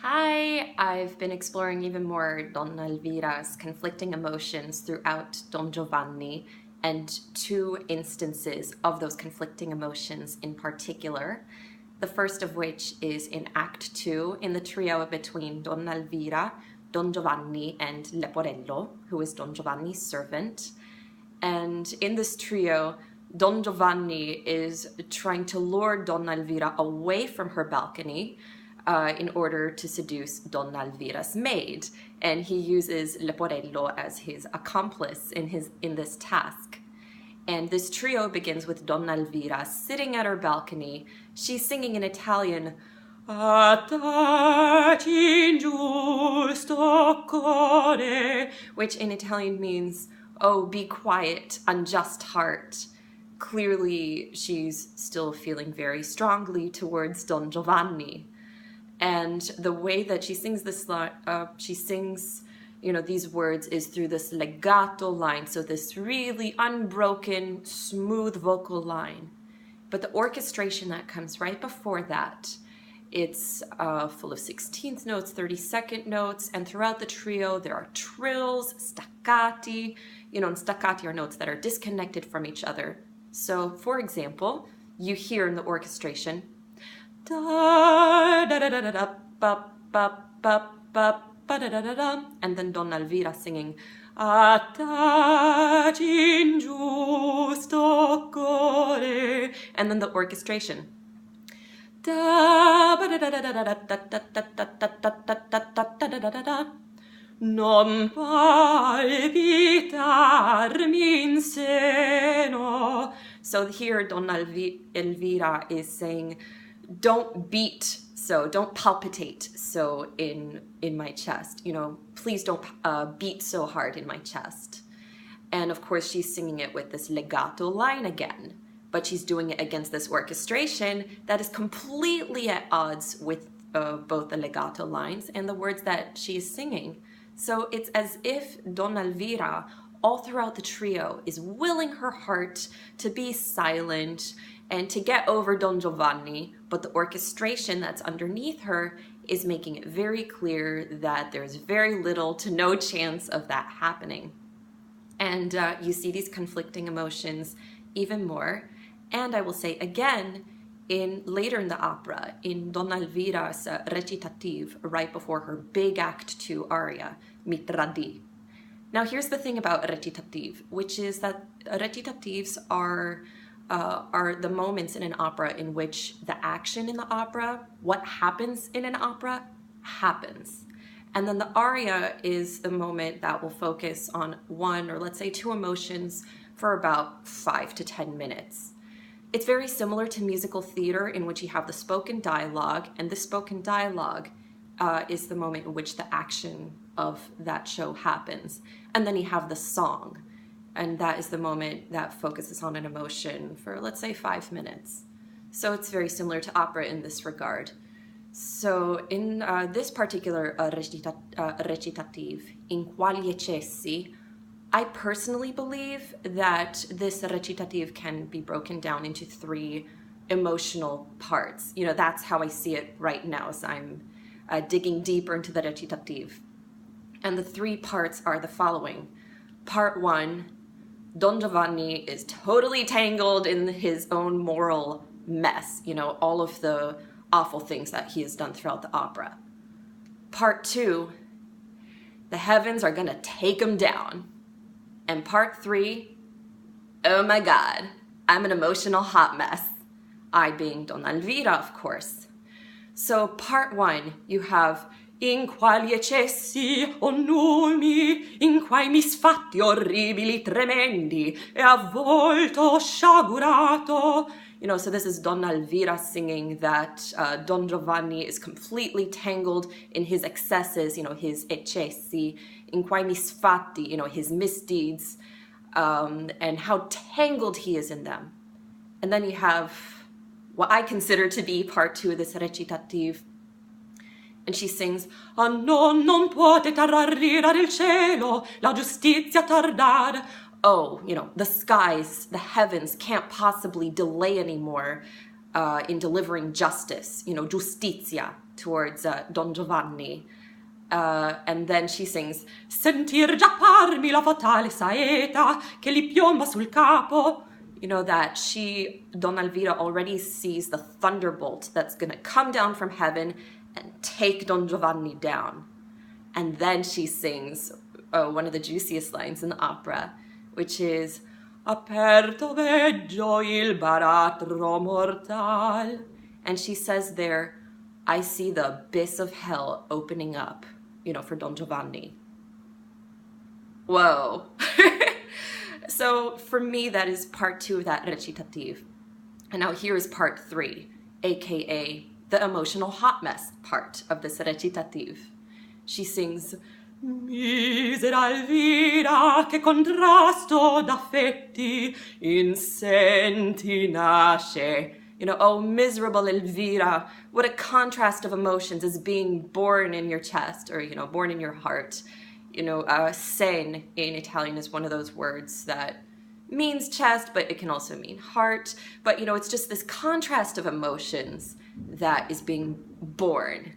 Hi, I've been exploring even more Donna Elvira's conflicting emotions throughout Don Giovanni, and two instances of those conflicting emotions in particular. The first of which is in Act 2, in the trio between Donna Elvira, Don Giovanni, and Leporello, who is Don Giovanni's servant. And in this trio, Don Giovanni is trying to lure Donna Elvira away from her balcony in order to seduce Donna Elvira's maid. And he uses Leporello as his accomplice in this task. And this trio begins with Donna Elvira sitting at her balcony. She's singing in Italian, taci, ingiusto, core, which in Italian means, oh, be quiet, unjust heart. Clearly, she's still feeling very strongly towards Don Giovanni. And the way that she sings this line, these words is through this legato line, so this really unbroken, smooth vocal line. But the orchestration that comes right before that, it's full of 16th notes, 32nd notes, and throughout the trio there are trills, staccati, and staccati are notes that are disconnected from each other. So, for example, you hear in the orchestration, da da da da da da ba ba ba ba ba da da da da, and then Donna Elvira singing taci, ingiusto, core, and then the orchestration da ba da da da da da da da da da da da da da da, non palpitarmi in seno. So here Donna Elvira is saying, don't beat, so don't palpitate so in my chest, please don't beat so hard in my chest. And of course she's singing it with this legato line again, but she's doing it against this orchestration that is completely at odds with both the legato lines and the words that she is singing. So it's as if Donna Elvira, all throughout the trio, is willing her heart to be silent and to get over Don Giovanni, but the orchestration that's underneath her is making it very clear that there's very little to no chance of that happening. And you see these conflicting emotions even more. And I will say again, later in the opera, in Donna Elvira's Recitative, right before her big Act 2 aria, tradì. Now here's the thing about Recitative, which is that recitatives are the moments in an opera in which the action in the opera, what happens in an opera, happens. And then the aria is the moment that will focus on one or let's say two emotions for about 5 to 10 minutes. It's very similar to musical theater in which you have the spoken dialogue, and the spoken dialogue is the moment in which the action of that show happens. And then you have the song, and that is the moment that focuses on an emotion for, let's say, 5 minutes. So it's very similar to opera in this regard. So in this particular recitative, in quali, eccessi, I personally believe that this recitative can be broken down into 3 emotional parts. That's how I see it right now as I'm digging deeper into the recitative. And the 3 parts are the following. Part 1, Don Giovanni is totally tangled in his own moral mess, all of the awful things that he has done throughout the opera. Part 2, the heavens are gonna take him down. And part 3, oh my God, I'm an emotional hot mess. I being Donna Elvira, of course. So part 1, you have in quali eccessi, o numi, in quai misfatti orribili, tremendi, e avvolto, sciagurato. So this is Donna Elvira singing that Don Giovanni is completely tangled in his excesses, his eccessi, in quai misfatti, his misdeeds, and how tangled he is in them. And then you have what I consider to be part 2 of this recitative. And she sings, "Ah non puote tarrire del cielo, la giustizia tardar." Oh, the skies, the heavens can't possibly delay anymore in delivering justice, giustizia. towards Don Giovanni. And then she sings, sentir giapparmi la fatale saeta che li piomba sul capo. You know, that Donna Elvira already sees the thunderbolt that's going to come down from heaven and take Don Giovanni down. And then she sings one of the juiciest lines in the opera, which is, aperto veggio il baratro mortal. And she says there, I see the abyss of hell opening up, you know, for Don Giovanni. Whoa. So for me, that is part 2 of that recitative. And now here is part 3, aka the emotional hot mess part of this recitative. She sings, misera Elvira, che contrasto d'affetti in senti nasce. You know, oh, miserable Elvira, what a contrast of emotions is being born in your chest, or, you know, born in your heart. You know, sen in Italian is one of those words that means chest, but it can also mean heart. But, you know, it's just this contrast of emotions that is being born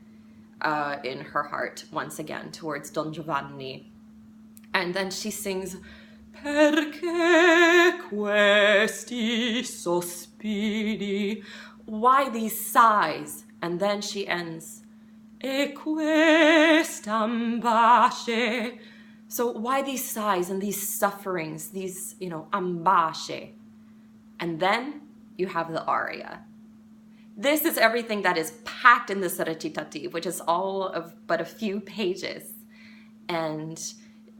in her heart, once again, towards Don Giovanni. And then she sings, perché questi sospiri? Why these sighs? And then she ends, e questa ambasce. So why these sighs and these sufferings, these, you know, ambasce? And then you have the aria. This is everything that is packed in this recitative, which is all of but a few pages. And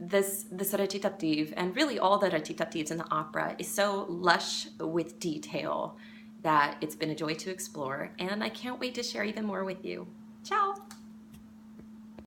this recitative, and really all the recitatives in the opera, is so lush with detail that it's been a joy to explore, and I can't wait to share even more with you. Ciao!